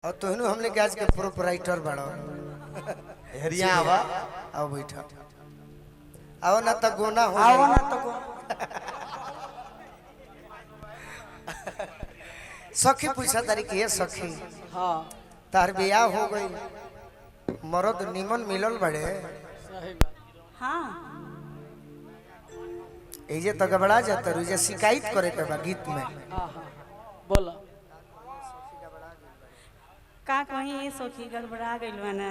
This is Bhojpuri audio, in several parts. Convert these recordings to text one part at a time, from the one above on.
और तोहनु हमने के आज के प्रोपराइटर बड़ो हरिया आवा आओ बैठा आओ ना तो गोना हो आओ ना तो सखी पूछा तारी के सखी हाँ तार बियाह हो गई मरद निमन मिलल बड़े सही बात हाँ एजे तो गबड़ा जाता रुजे शिकायत करे के बा गीत में हाँ हाँ बोलो का कहीं सखी गड़बड़ा गइल ना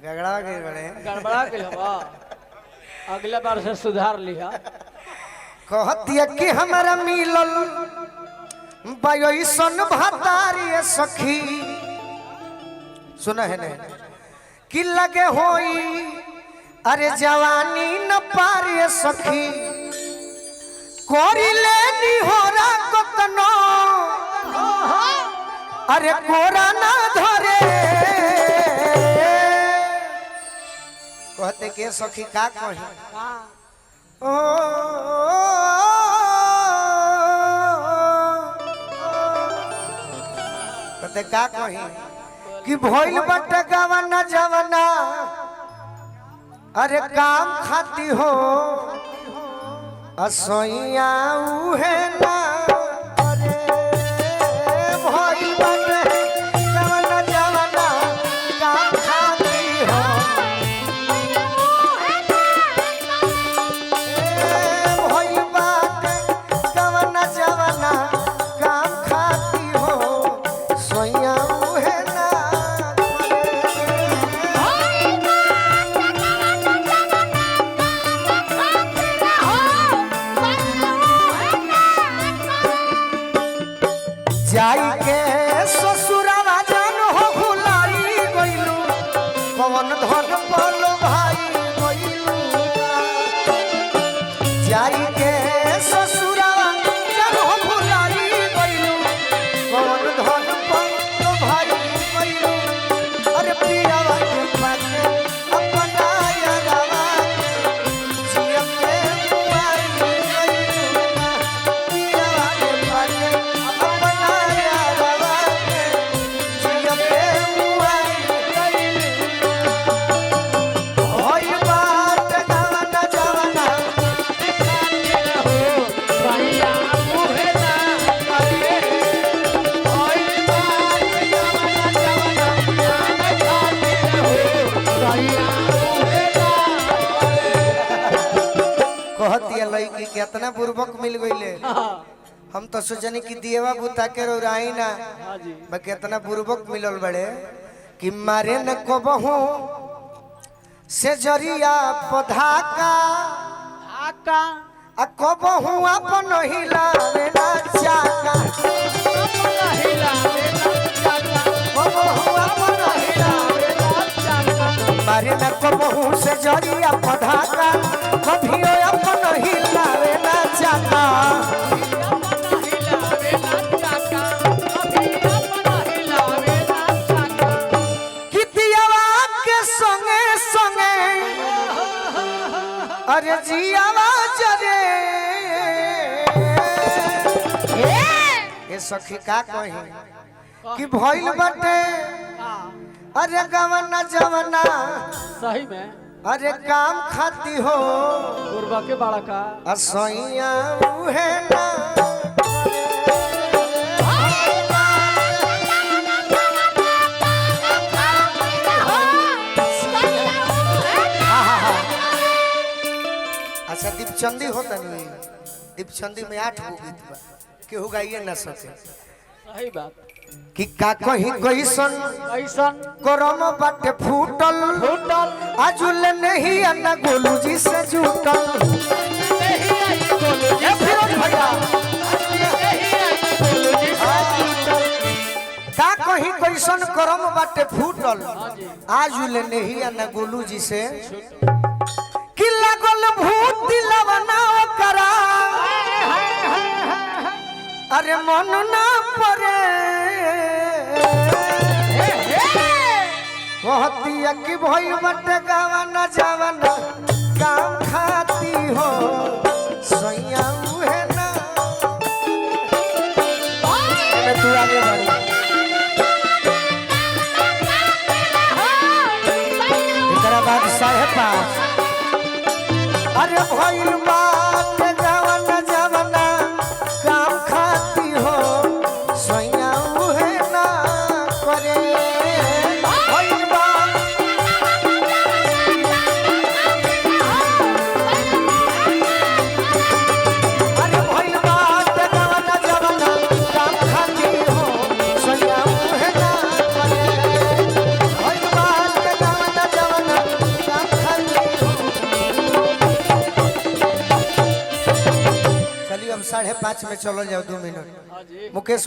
गगड़ा गए बड़े गड़बड़ा गई हवा अगले बार से सुधार लिया कहतिया कि हमारा मिलल बायोसन भातारी सखी सुना है ने कि लगे होई अरे जवानी न पारी सखी कोरी लेनी होरा कतनो अरे कोरा ना धरे कहते के सखी का कही ओ कहते का कही कि भइल बट गवना जवना अरे काम खाती हो असोइया उहे ना अरे भइल बट गवना जवना काम खाती हो भइल बट गवना जवना काम खाती हो सोइया उहे ना जाई के ससुरावा जान हो भुलाई गइलू कवन धन पल भाई गइलू जाई के ससुरावा जान हो भुलाई गइलू कवन धन पल भाई गइलू अरे पियावा के पाके अपना यारावा जिया के बुआई गइलू पियावा के पाके अपना यारावा जिया के बुआई गइलू होई बात गवना जवना कहतिया लड़की कितना पूर्वक मिल गईले हम तो सोचनी कि दिएवा बुता के रोराई ना हाँ जी बा कितना पूर्वक मिलल बड़े कि मारे न कबहू से जरिया पधाका आका आ कबहू अपन हिलावे ना चाका कबहू अपन हिलावे मारे न कबहू से जरिया पधाका कभियो अपन हिलावे ना चाका कितियावा के संगे संगे अरे जियावा जरे ए सखी का कही कि भइल बटे अरे गवना जवना सही में अरे काम खाती हो गुरबा के बाड़ा का असैया उहे ना अच्छा दीपचंदी होता नहीं दीपचंदी में 8 गो गीत बा केहू गाइए ना सके सही बात कि का कहीं कैसन ऐसन करम बाटे फूटल होटल आजुल नहीं अन्ना गोलू जी से जुटल ए फिरोज भैया का कहीं कैसन करम बाटे फूटल आजुल नहीं अन्ना गोलू जी से कि लागल भूत दिलवना करा अरे मन ना परे कहतिया कि भइल बटे गावना जवना काम खाती हो सैया उहे ना तू आगे बढ़ 5:30 अरे भइल बात जवाना जवाना काम खाती हो सोया उहे ना करे भइल बात अरे भइल बात जवाना जवाना काम खाती हो सोया उहे ना करे भइल बात जवाना जवाना काम खाती हो। चलिए हम 5:30 में चलो जाओ 2 मिनट हाँ जी मुकेश